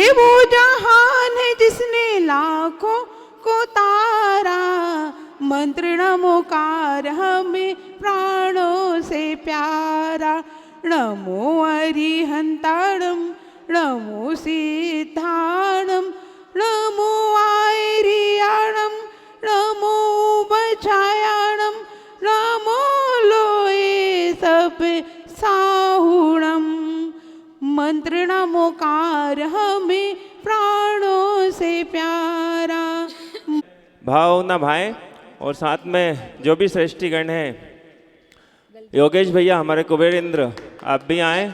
ये वो जहान है जिसने लाखों को तारा, मंत्र नमोकार हमें प्राणों से प्यारा। नमो अरिहंताणम नमो सिद्धाणम नमो आयरियाणम नमो बचायाणम नमो लोए सब साहुणम। मंत्र नमोकार हमें प्राणों से प्यारा। भाव न भाएं। और साथ में जो भी श्रेष्ठीगण हैं, योगेश भैया हमारे कुबेर इंद्र, आप भी आए।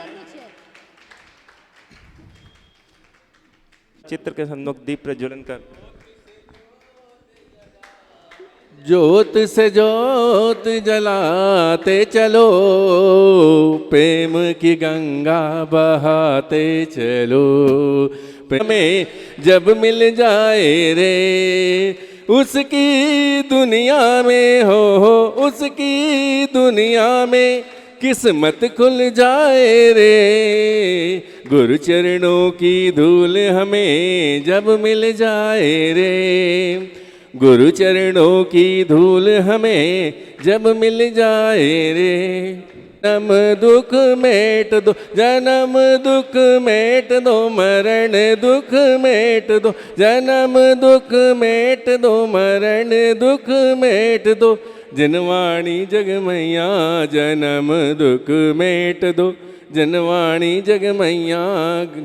चित्र के सम्मुख दीप प्रज्वलन कर। ज्योत से ज्योत जलाते चलो, प्रेम की गंगा बहाते चलो। में जब मिल जाए रे उसकी दुनिया में, हो उसकी दुनिया में किस्मत खुल जाए रे। गुरु चरणों की धूल हमें जब मिल जाए रे, गुरु चरणों की धूल हमें जब मिल जाए रे। जन्म दुख मेट दो, जन्म दुख मेट दो, मरण दुख मेट दो, जन्म दुख मेट दो, मरण दुख मेट दो। जनवाणी जगमैया जन्म दुख मेट दो, जनवाणी जगमैया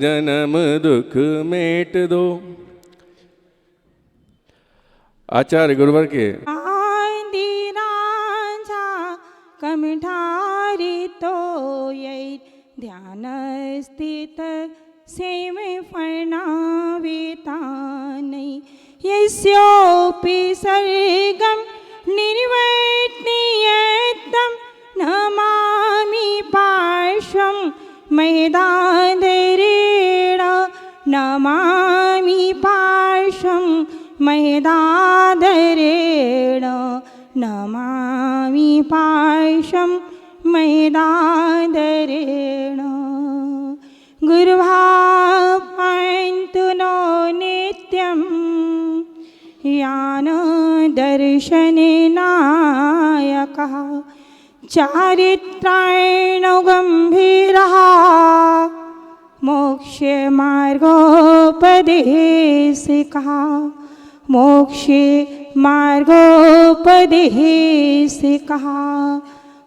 जन्म दुख मेट दो। आचार्य गुरुवर के कमठारी तो ये ध्यान स्थित सेम फर्णावेता नहीं। यस्योपि सर्गम निर्वर्तयेत्तं नमामि पार्श्वं महदादरेण, नमामि पार्श्वं महदादरेण, नमामि पार्श्वं महदादरेण। गुरुभाव पान्तु नो नित्यं यान दर्शननायकः, चारित्राण गम्भीरः, मोक्षे मार्गोपदेशिकः, मोक्षे मार्गोपदेशिकः,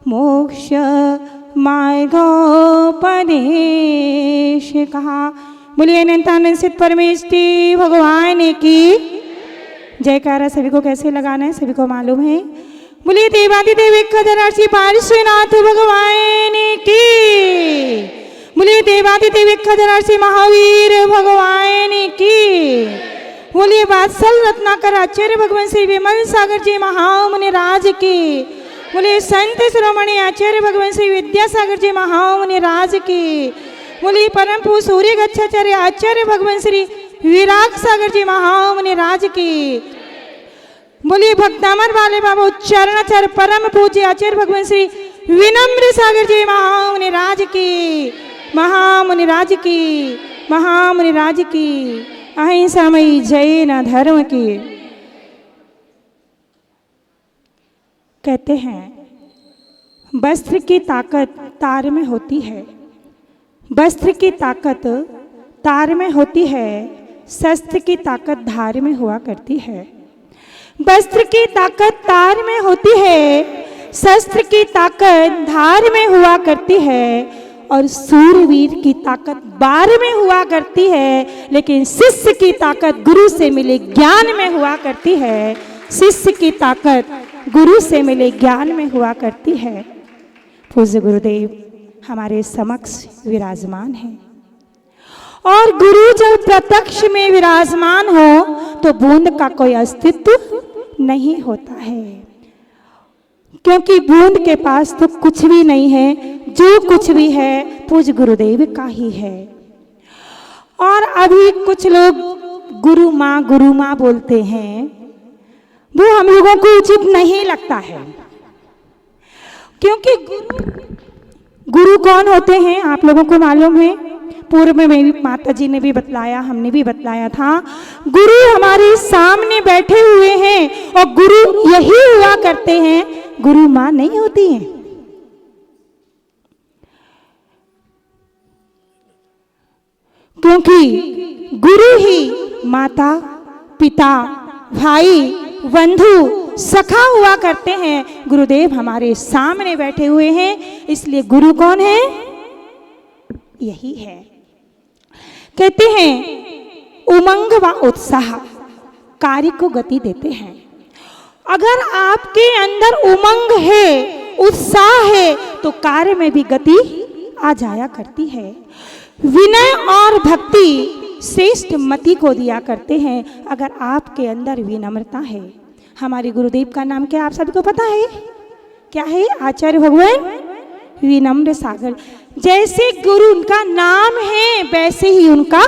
मोक्ष मार्गोपदेशिकः। बोलिए अनंतानंद सिद्ध परमेष्टि भगवान की जयकारा। सभी को कैसे लगाना है सभी को मालूम है। बोलिए देवादिदेव खजराशि पार्श्वनाथ भगवान की, बोलिए देवादिदेव खजराशि महावीर भगवान की, बोलिए वात्सल रत्नाकर आचार्य भगवान श्री विमल सागर जी महामुनि राज की, बोलिए संत शिरोमणि आचार्य भगवान श्री विद्यासागर जी महामुनि राज की, बोलिए परम पूज्य सूर्य गच्छाचार्य आचार्य भगवान श्री विराग सागर जी महामुनि राज की, बोलिए भक्तामर वाले बाबा उच्चारणाचार्य परम पूज्य आचार्य भगवान श्री विनम्र सागर जी महामुनि राज की, महामुनि राज की, महामुनि राज की। अहिंसामयी जैन धर्म की। कहते हैं वस्त्र की ताकत तार में होती है, वस्त्र की ताकत तार में होती है, शस्त्र की ताकत धार में हुआ करती है। वस्त्र की ताकत तार में होती है, शस्त्र की ताकत धार में हुआ करती है, और सूरवीर की ताकत बार में हुआ करती है, लेकिन शिष्य की ताकत गुरु से मिले ज्ञान में हुआ करती है। शिष्य की ताकत गुरु से मिले ज्ञान में हुआ करती है। पूज्य गुरुदेव हमारे समक्ष विराजमान हैं, और गुरु जब प्रत्यक्ष में विराजमान हो तो बूंद का कोई अस्तित्व नहीं होता है, क्योंकि बूंद के पास तो कुछ भी नहीं है, जो कुछ भी है पूज्य गुरुदेव का ही है। और अभी कुछ लोग गुरु माँ बोलते हैं, वो हम लोगों को उचित नहीं लगता है, क्योंकि गुरु कौन होते हैं आप लोगों को मालूम है? पूर्व में भी माता जी ने भी बतलाया, हमने भी बतलाया था, गुरु हमारे सामने बैठे हुए हैं और गुरु यही हुआ करते हैं, गुरु माँ नहीं होती हैं। क्योंकि गुरु ही माता, पिता, भाई, बंधु, सखा हुआ करते हैं। गुरुदेव हमारे सामने बैठे हुए हैं, इसलिए गुरु कौन है? यही है। कहते हैं उमंग व उत्साह कार्य को गति देते हैं। अगर आपके अंदर उमंग है, उत्साह है, तो कार्य में भी गति आ जाया करती है। विनय और भक्ति श्रेष्ठ मति को दिया करते हैं। अगर आपके अंदर विनम्रता है, हमारे गुरुदेव का नाम क्या आप सभी को पता है? क्या है? आचार्य भगवान विनम्र सागर। जैसे गुरु उनका नाम है, वैसे ही उनका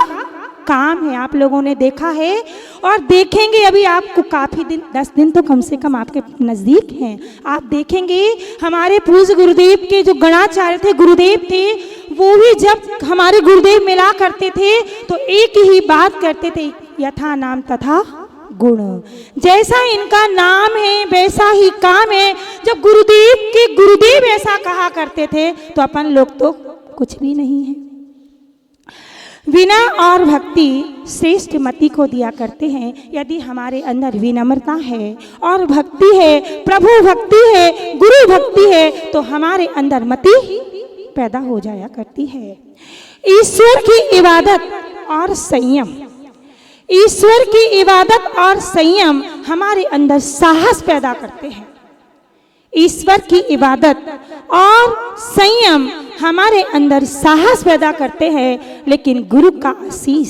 काम है। आप लोगों ने देखा है और देखेंगे, अभी आपको काफ़ी दिन, 10 दिन तो कम से कम आपके नज़दीक हैं। आप देखेंगे हमारे पूज्य गुरुदेव के जो गणाचार्य थे, गुरुदेव थे, वो भी जब हमारे गुरुदेव मिला करते थे तो एक ही बात करते थे, यथा नाम तथा गुण। जैसा इनका नाम है वैसा ही काम है। जब गुरुदेव के गुरुदेव ऐसा कहा करते थे तो अपन लोग तो कुछ भी नहीं है। विनय और भक्ति श्रेष्ठ मति को दिया करते हैं। यदि हमारे अंदर विनम्रता है और भक्ति है, प्रभु भक्ति है, गुरु भक्ति है, तो हमारे अंदर मति पैदा हो जाया करती है। ईश्वर की इबादत और संयम, ईश्वर की इबादत और संयम हमारे अंदर साहस पैदा करते हैं। ईश्वर की इबादत और संयम हमारे अंदर साहस पैदा करते हैं। लेकिन गुरु का आशीष,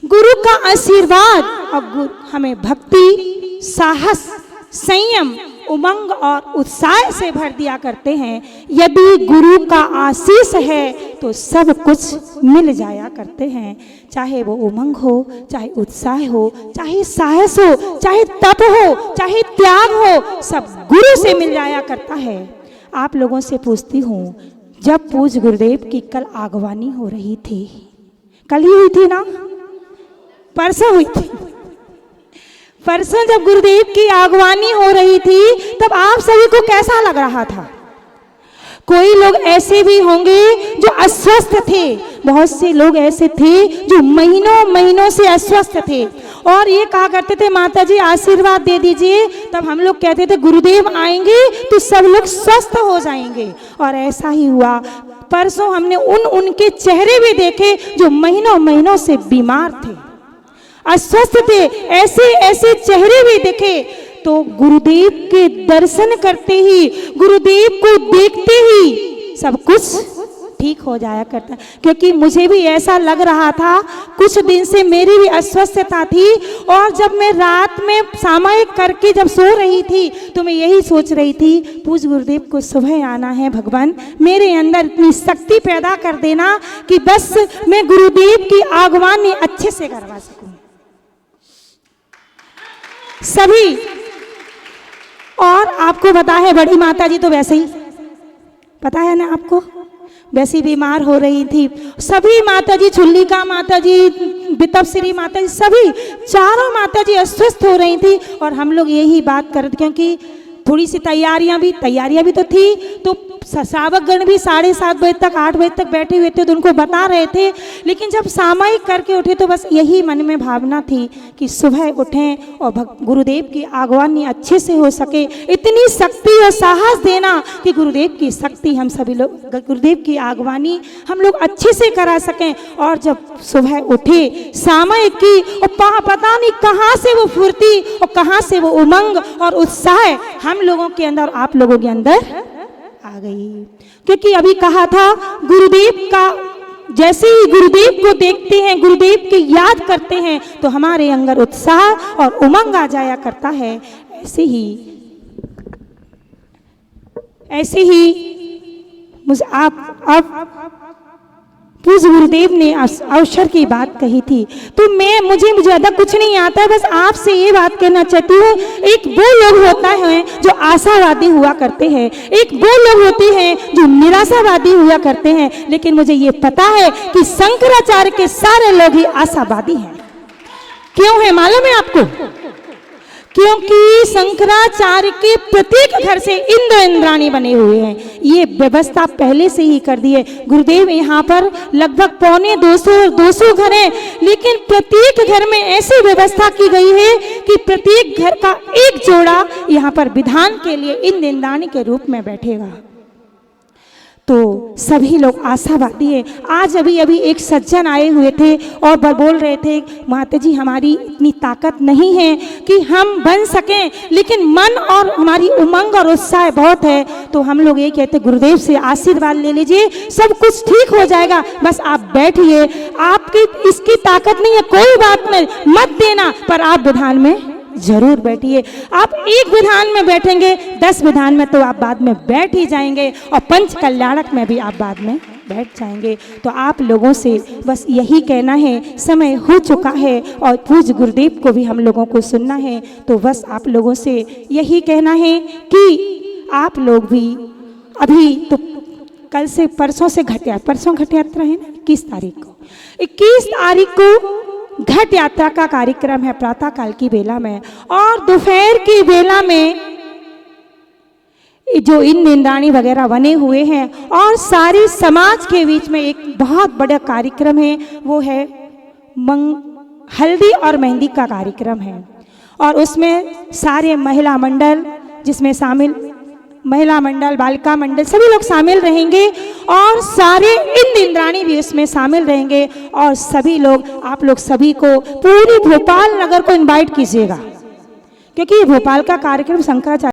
गुरु का आशीर्वाद और हमें भक्ति, साहस, संयम, उमंग और उत्साह से भर दिया करते हैं। यदि गुरु का आशीष है तो सब कुछ मिल जाया करते हैं। चाहे वो उमंग हो, चाहे उत्साह हो, चाहे साहस हो, चाहे तप हो, चाहे त्याग हो, सब गुरु से मिल जाया करता है। आप लोगों से पूछती हूँ, जब पूज्य गुरुदेव की कल आगवानी हो रही थी, कल ही हुई थी ना, परसों हुई थी, परसों जब गुरुदेव की आगवानी हो रही थी तब आप सभी को कैसा लग रहा था? कोई लोग ऐसे भी होंगे जो अस्वस्थ थे, बहुत से लोग ऐसे थे जो महीनों महीनों से अस्वस्थ थे और ये कहा करते थे, माता जी आशीर्वाद दे दीजिए। तब हम लोग कहते थे गुरुदेव आएंगे तो सब लोग स्वस्थ हो जाएंगे, और ऐसा ही हुआ। परसों हमने उनके चेहरे भी देखे जो महीनों महीनों से बीमार थे, अस्वस्थ थे, ऐसे ऐसे चेहरे भी देखे। तो गुरुदेव के दर्शन करते ही, गुरुदेव को देखते ही सब कुछ ठीक हो जाया करता। क्योंकि मुझे भी ऐसा लग रहा था, कुछ दिन से मेरी भी अस्वस्थता थी, और जब मैं रात में सामायिक करके जब सो रही थी तो मैं यही सोच रही थी, पूज्य गुरुदेव को सुबह आना है, भगवान मेरे अंदर इतनी शक्ति पैदा कर देना कि बस मैं गुरुदेव की आगवानी अच्छे से करवा सकूं। सभी, और आपको पता है बड़ी माता जी तो वैसे ही, पता है ना आपको, वैसी बीमार हो रही थी। सभी माता जी, छुल्लिका माता जी, बितपश्री माता जी, सभी चारों माता जी अस्वस्थ हो रही थी। और हम लोग यही बात कर रहे थे, क्योंकि थोड़ी सी तैयारियां भी तो थी। तो श्रावक गण भी 7:30 बजे तक, 8 बजे तक बैठे हुए थे, तो उनको बता रहे थे। लेकिन जब सामायिक करके उठे तो बस यही मन में भावना थी कि सुबह उठें और गुरुदेव की आगवानी अच्छे से हो सके। इतनी शक्ति और साहस देना कि गुरुदेव की शक्ति हम सभी लोग, गुरुदेव की आगवानी हम लोग अच्छे से करा सकें। और जब सुबह उठे सामायिक की, और पता नहीं कहाँ से वो फुर्ती और कहाँ से वो उमंग और उत्साह हम लोगों के अंदर, आप लोगों के अंदर आ गई। क्योंकि अभी कहा था, गुरुदेव का जैसे ही गुरुदेव को देखते हैं, गुरुदेव की याद करते हैं तो हमारे अंदर उत्साह और उमंग आ जाया करता है। ऐसे ही मुझे आप अब पूज्य गुरुदेव ने अवसर की बात कही थी। तो मुझे ज़्यादा कुछ नहीं आता है, बस आपसे ये बात कहना चाहती हूँ, एक वो लोग होता है जो आशावादी हुआ करते हैं, एक वो लोग होते हैं जो निराशावादी हुआ करते हैं, लेकिन मुझे ये पता है कि शंकराचार्य के सारे लोग ही आशावादी हैं। क्यों है मालूम है आपको? क्योंकि शंकराचार्य के प्रत्येक घर से इंद्र इंद्राणी बने हुए हैं। ये व्यवस्था पहले से ही कर दी है गुरुदेव। यहाँ पर लगभग 250 घर हैं, लेकिन प्रत्येक घर में ऐसी व्यवस्था की गई है कि प्रत्येक घर का एक जोड़ा यहाँ पर विधान के लिए इंद्र इंद्राणी के रूप में बैठेगा। तो सभी लोग आशावादी हैं। आज अभी एक सज्जन आए हुए थे और बोल रहे थे, माता जी हमारी इतनी ताकत नहीं है कि हम बन सकें, लेकिन मन और हमारी उमंग और उत्साह बहुत है। तो हम लोग ये कहते गुरुदेव से आशीर्वाद ले लीजिए, सब कुछ ठीक हो जाएगा, बस आप बैठिए। आपकी इसकी ताकत नहीं है, कोई बात नहीं, मत देना, पर आप विधान में जरूर बैठिए। आप एक विधान में बैठेंगे, 10 विधान में तो आप बाद में बैठ ही जाएंगे, और पंच कल्याणक में भी आप बाद में बैठ जाएंगे। तो आप लोगों से बस यही कहना है, समय हो चुका है और पूज्य गुरुदेव को भी हम लोगों को सुनना है। तो बस आप लोगों से यही कहना है कि आप लोग भी अभी तो कल से परसों घट यात्रा है ना, 21 तारीख को 21 तारीख को घट यात्रा का कार्यक्रम है प्रातः काल की बेला में, और दोपहर की बेला में जो इंद्र इंद्राणी वगैरह बने हुए हैं और सारी समाज के बीच में एक बहुत बड़ा कार्यक्रम है, वो है हल्दी और मेहंदी का कार्यक्रम है। और उसमें सारे महिला मंडल, जिसमें शामिल महिला मंडल, बालिका मंडल, सभी लोग शामिल रहेंगे, और सारे इंद्र इंद्राणी भी इसमें शामिल रहेंगे। और सभी लोग, आप लोग सभी को, पूरी भोपाल नगर को इनवाइट कीजिएगा, क्योंकि ये भोपाल का कार्यक्रम शंकराचार्य